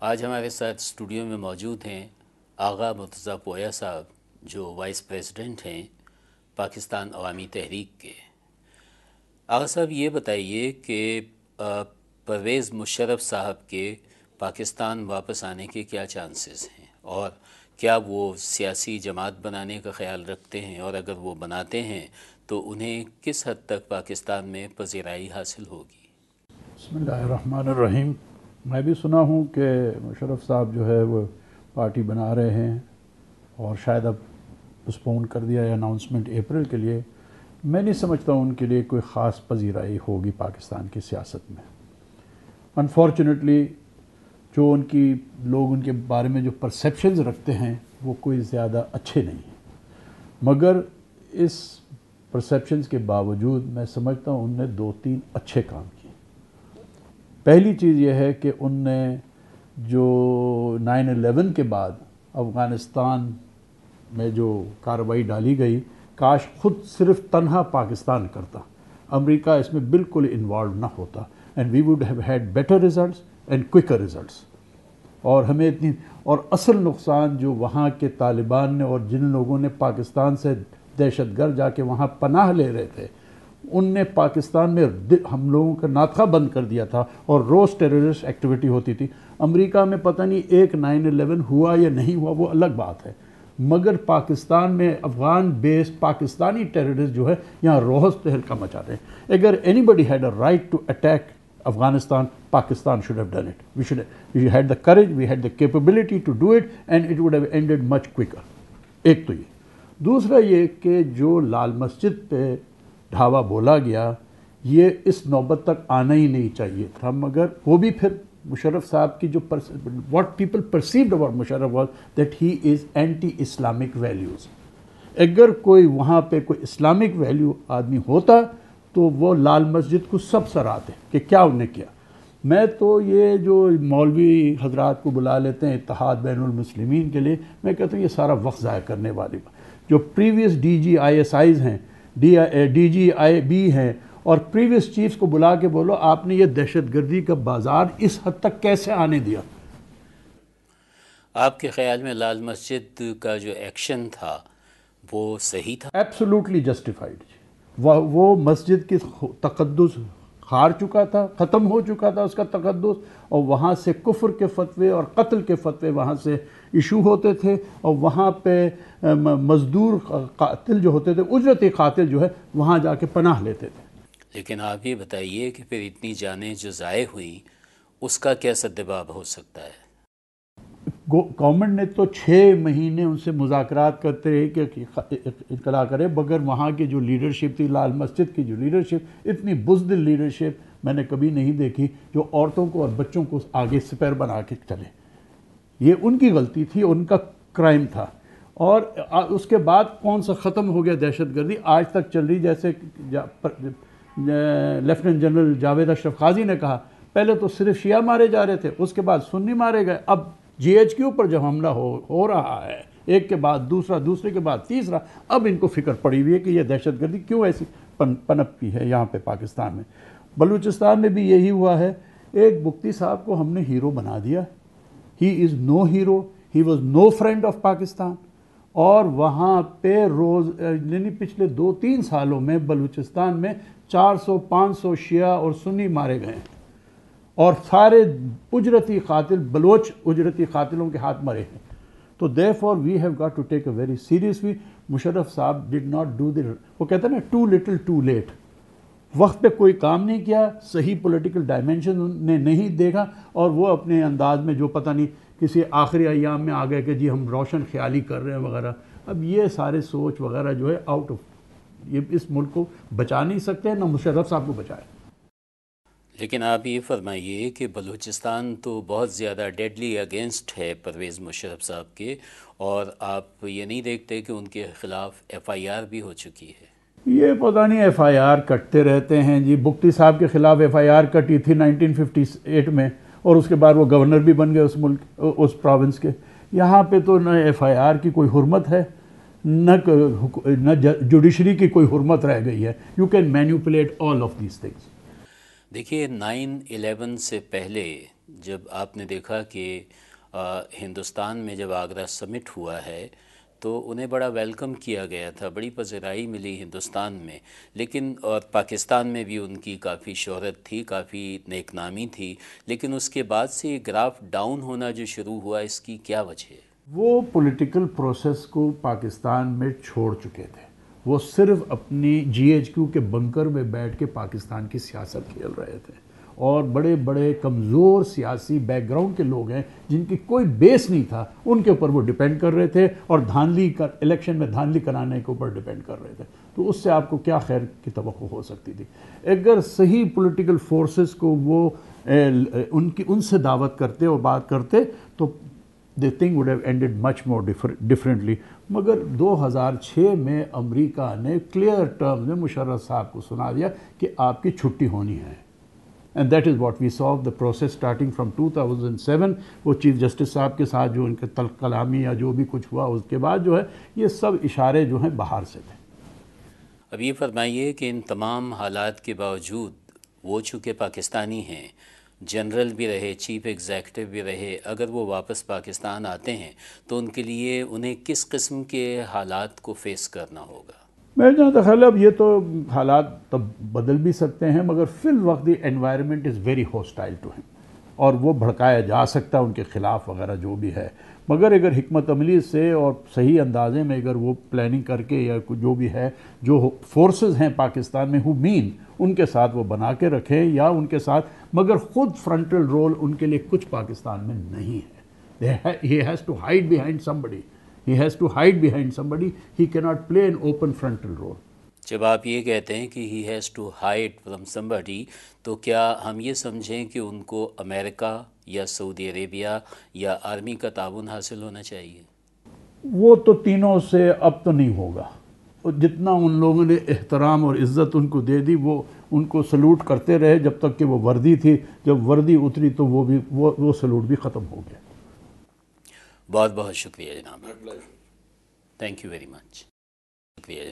आज हमारे साथ स्टूडियो में मौजूद हैं आगा मुर्तज़ा पोया साहब, जो वाइस प्रेसिडेंट हैं पाकिस्तान अवामी तहरीक के। आगा साहब, ये बताइए कि परवेज़ मुशर्रफ साहब के पाकिस्तान वापस आने के क्या चांसेस हैं, और क्या वो सियासी जमात बनाने का ख़्याल रखते हैं, और अगर वो बनाते हैं तो उन्हें किस हद तक पाकिस्तान में पज़ीराई हासिल होगी? बिस्मिल्लाहिर्रहमानिर्रहीम। मैं भी सुना हूँ कि मुशर्रफ साहब जो है वो पार्टी बना रहे हैं और शायद अब पोस्टपोन कर दिया है अनाउंसमेंट अप्रैल के लिए। मैं नहीं समझता हूँ उनके लिए कोई ख़ास पजीराई होगी पाकिस्तान की सियासत में। अनफॉर्चुनेटली जो उनकी लोग उनके बारे में जो परसेप्शंस रखते हैं वो कोई ज़्यादा अच्छे नहीं हैं, मगर इस परसेप्शंस के बावजूद मैं समझता हूँ उनने 2-3 अच्छे काम किए। पहली चीज़ यह है कि उनने जो 9/11 के बाद अफ़गानिस्तान में जो कार्रवाई डाली गई, काश खुद सिर्फ तन्हा पाकिस्तान करता, अमेरिका इसमें बिल्कुल इन्वॉल्व ना होता, and we would have had better results and quicker results. और हमें इतनी, और असल नुकसान जो वहाँ के तालिबान ने और जिन लोगों ने पाकिस्तान से दहशतगर्द जाके वहाँ पनाह ले रहे थे, उनने पाकिस्तान में हम लोगों का नाथखा बंद कर दिया था और रोज़ टेररिस्ट एक्टिविटी होती थी। अमेरिका में पता नहीं एक 9/11 हुआ या नहीं हुआ, वो अलग बात है, मगर पाकिस्तान में अफ़गान बेस्ड पाकिस्तानी टेररिस्ट जो है यहाँ रोज़ तहलका मचा रहे हैं। अगर anybody had a right to attack Afghanistan, Pakistan should have done it. We had the courage, we had the capability to do it, and it would have ended much quicker. एक तो ये, दूसरा ये कि जो लाल मस्जिद पे ढावा बोला गया, ये इस नौबत तक आना ही नहीं चाहिए था, मगर वो भी फिर मुशर्रफ साहब की जो what people perceived about Musharraf was that he is anti-Islamic values. अगर कोई वहाँ पे कोई इस्लामिक वैल्यू आदमी होता तो वो लाल मस्जिद को सब सराहते कि क्या उन्होंने किया। मैं तो ये जो मौलवी हजरात को बुला लेते हैं इत्तेहाद बैनुल मुस्लिमीन के लिए, मैं कहता हूँ ये सारा वक्त ज़ाया करने वाली बात। जो प्रीवियस DGISIs हैं, DGIB हैं, और प्रीवियस चीफ्स को बुला के बोलो आपने ये दहशतगर्दी का बाजार इस हद तक कैसे आने दिया। आपके ख्याल में लाल मस्जिद का जो एक्शन था वो सही था? Absolutely justified. वो मस्जिद की तकद्दुस हार चुका था, ख़त्म हो चुका था उसका तकद्दुस, और वहाँ से कुफ्र के फतवे और कत्ल के फतवे वहाँ से इशू होते थे, और वहाँ पे मजदूर कातिल जो होते थे, उजरती कातिल जो है, वहाँ जाके पनाह लेते थे। लेकिन आप ये बताइए कि फिर इतनी जानें जो ज़ाय हुई उसका क्या सद्देबाब हो सकता है? गवर्नमेंट ने तो 6 महीने उनसे मुज़ाकरात करते रहे कि इत्तला करे, मगर वहाँ की जो लीडरशिप थी, लाल मस्जिद की जो लीडरशिप, इतनी बुज़दिल लीडरशिप मैंने कभी नहीं देखी, जो औरतों को और बच्चों को आगे सिपर बना के चले। ये उनकी गलती थी, उनका क्राइम था। और उसके बाद कौन सा ख़त्म हो गया दहशतगर्दी, आज तक चल रही। जैसे लेफ्टिनेंट जनरल जावेद अशरफ गाजी ने कहा, पहले तो सिर्फ शिया मारे जा रहे थे, उसके बाद सुन्नी मारे गए, अब GHQ पर जब हमला हो रहा है, एक के बाद दूसरा, दूसरे के बाद तीसरा, अब इनको फिक्र पड़ी हुई है कि यह दहशतगर्दी क्यों ऐसी पनपती है यहाँ पे पाकिस्तान में। बलूचिस्तान में भी यही हुआ है। एक मुफ्ती साहब को हमने हीरो बना दिया। He is no hero, he was no friend of Pakistan. और वहाँ पे रोज़ यानी पिछले 2-3 सालों में बलूचिस्तान में 400-500 शिया और सुन्नी मारे गए हैं, और सारे उजरती कातिल बलोच उजरती कातिलों के हाथ मरे हैं। तो therefore we have got to take a very seriously. Musharraf साहब डिड नॉट डू द, वो कहते हैं ना, टू लिटिल टू लेट। वक्त पे कोई काम नहीं किया, सही पॉलिटिकल डायमेंशन ने नहीं देखा, और वो अपने अंदाज में जो पता नहीं किसी आखिरी अयाम में आ गए कि जी हम रोशन ख्याली कर रहे हैं वगैरह। अब ये सारे सोच वगैरह जो है आउट ऑफ, ये इस मुल्क को बचा नहीं सकते, ना मुशर्रफ साहब को बचाए। लेकिन आप ये फरमाइए कि बलूचिस्तान तो बहुत ज़्यादा डेडली अगेंस्ट है परवेज़ मुशर्रफ साहब के, और आप ये नहीं देखते कि उनके ख़िलाफ़ FIR भी हो चुकी है? ये पता नहीं FIR कटते रहते हैं जी। बुख्ती साहब के ख़िलाफ़ FIR कटी थी 1958 में, और उसके बाद वो गवर्नर भी बन गए उस मुल्क, उस प्रोविंस के। यहाँ पे तो न FIR की कोई हुर्मत है, न जुडिशरी की कोई हुर्मत रह गई है। You can manipulate all of these things. देखिए, 9/11 से पहले जब आपने देखा कि हिंदुस्तान में जब आगरा समिट हुआ है तो उन्हें बड़ा वेलकम किया गया था, बड़ी पज़िराई मिली हिंदुस्तान में, लेकिन और पाकिस्तान में भी उनकी काफ़ी शोहरत थी, काफ़ी नेकनामी थी, लेकिन उसके बाद से ग्राफ डाउन होना जो शुरू हुआ, इसकी क्या वजह है? वो पॉलिटिकल प्रोसेस को पाकिस्तान में छोड़ चुके थे। वो सिर्फ अपनी GHQ के बंकर में बैठ के पाकिस्तान की सियासत खेल रहे थे, और बड़े बड़े कमज़ोर सियासी बैकग्राउंड के लोग हैं जिनकी कोई बेस नहीं था, उनके ऊपर वो डिपेंड कर रहे थे, और धांधली कर इलेक्शन में धांधली कराने के ऊपर डिपेंड कर रहे थे। तो उससे आपको क्या खैर की तवक्को हो सकती थी? अगर सही पॉलिटिकल फोर्सेस को वो उनसे दावत करते और बात करते तो the thing would have ended much more differently. मगर 2006 में अमेरिका ने क्लियर टर्म्स में मुशर्रफ साहब को सुना दिया कि आपकी छुट्टी होनी है, and that is what we saw the process starting from 2007। वो चीफ जस्टिस साहब के साथ जो उनके तल्ख कलामी या जो भी कुछ हुआ, उसके बाद जो है ये सब इशारे जो हैं बाहर से थे। अब ये फरमाइए कि इन तमाम हालात के बावजूद वो चूँकि पाकिस्तानी हैं, जनरल भी रहे, चीफ एग्जेक्टिव भी रहे, अगर वो वापस पाकिस्तान आते हैं तो उनके लिए उन्हें किस किस्म के हालात को फेस करना होगा? मैं जहाँ तक ख्याल, अब ये तो हालात तब बदल भी सकते हैं, मगर फिल वक्त the environment is very hostile to him, और वो भड़काया जा सकता है उनके ख़िलाफ़ वगैरह जो भी है। मगर अगर हिकमत अमली से और सही अंदाजे में अगर वो प्लानिंग करके या जो भी है, जो फोर्सेस हैं पाकिस्तान में हु मीन, उनके साथ वो बना के रखें या उनके साथ, मगर ख़ुद फ्रंटल रोल उनके लिए कुछ पाकिस्तान में नहीं है। He has to hide behind somebody, he has to hide behind somebody, he cannot play an open frontal role. जब आप ये कहते हैं कि he has to hide from somebody, तो क्या हम ये समझें कि उनको अमेरिका या सऊदी अरेबिया या आर्मी का ताउन हासिल होना चाहिए? वो तो तीनों से अब तो नहीं होगा। जितना उन लोगों ने एहतराम और इज़्ज़त उनको दे दी, वो उनको सलूट करते रहे जब तक कि वो वर्दी थी। जब वर्दी उतरी तो वो सलूट भी ख़त्म हो गया। बहुत बहुत शुक्रिया जनाब, थैंक यू वेरी मच। शुक्रिया।